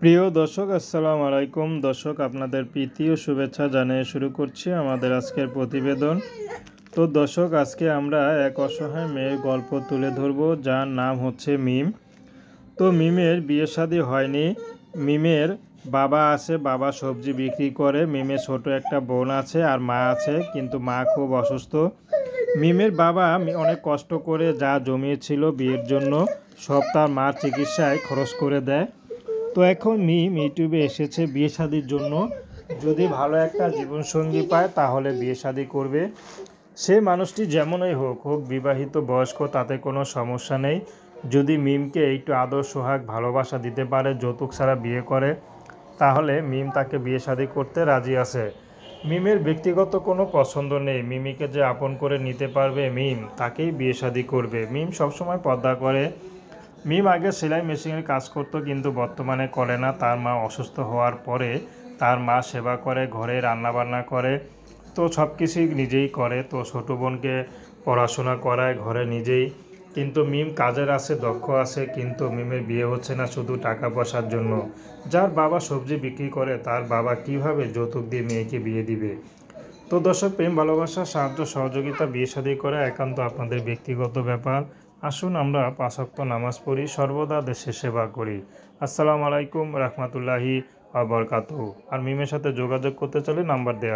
প্রিয় দর্শক, আসসালামু আলাইকুম। দর্শক, আপনাদের প্রীতি ও শুভেচ্ছা জানিয়ে শুরু করছি আমাদের আজকের প্রতিবেদন। তো দর্শক, আজকে আমরা এক অসহায় মেয়ের গল্প তুলে ধরব, যার নাম হচ্ছে মিম। তো মিমের বিয়ে শাদী হয়নি। মিমের বাবা আছে, বাবা সবজি বিক্রি করে। মিমের ছোট একটা বোন আছে আর মা আছে, কিন্তু মা খুব অসুস্থ। মিমের বাবা অনেক কষ্ট করে যা জমিয়েছিল বিয়ের জন্য সব তার মার চিকিৎসায় খরচ করে দেয়। তো এখন মিম ইউটিউবে এসেছে বিয়ে শাদির জন্য। যদি ভালো একটা জীবনসঙ্গী পায় তাহলে বিয়ে শাদি করবে। সে মানুষটি যেমনই হোক হোক বিবাহিত বয়স্ক, তাতে কোনো সমস্যা নেই। যদি মিমকে একটু আদর সোহাগ ভালোবাসা দিতে পারে, যৌতুক ছাড়া বিয়ে করে, তাহলে মিম তাকে বিয়ে শাদি করতে রাজি আছে। মিমের ব্যক্তিগত কোনো পছন্দ নেই। মিমিকে যে আপন করে নিতে পারবে মিম, তাকেই বিয়ে শাদি করবে। মিম সবসময় পর্দা করে। মিম আগে সেলাই মেশিনের কাজ করতো, কিন্তু বর্তমানে করে না। তার মা অসুস্থ হওয়ার পরে তার মা সেবা করে, ঘরে রান্নাবান্না করে, তো সব কিছুই নিজেই করে। তো ছোটো বোনকে পড়াশোনা করায় ঘরে নিজেই। কিন্তু মিম কাজের আছে, দক্ষ আছে, কিন্তু মিমের বিয়ে হচ্ছে না শুধু টাকা পয়সার জন্য। যার বাবা সবজি বিক্রি করে, তার বাবা কিভাবে যৌতুক দিয়ে মেয়েকে বিয়ে দিবে? তো দর্শক, প্রেম ভালোবাসা সাহায্য সহযোগিতা বিয়ে শাদী করা একান্ত আপনাদের ব্যক্তিগত ব্যাপার। আসুন আমরা ৫ ওয়াক্ত নামাজ পড়ি, সর্বদা দেশের সেবা করি। আসসালামু আলাইকুম রহমতুল্লাহি ওয়া বারাকাতুহু। আর মিমের সাথে যোগাযোগ করতে চাইলে নাম্বার দেওয়া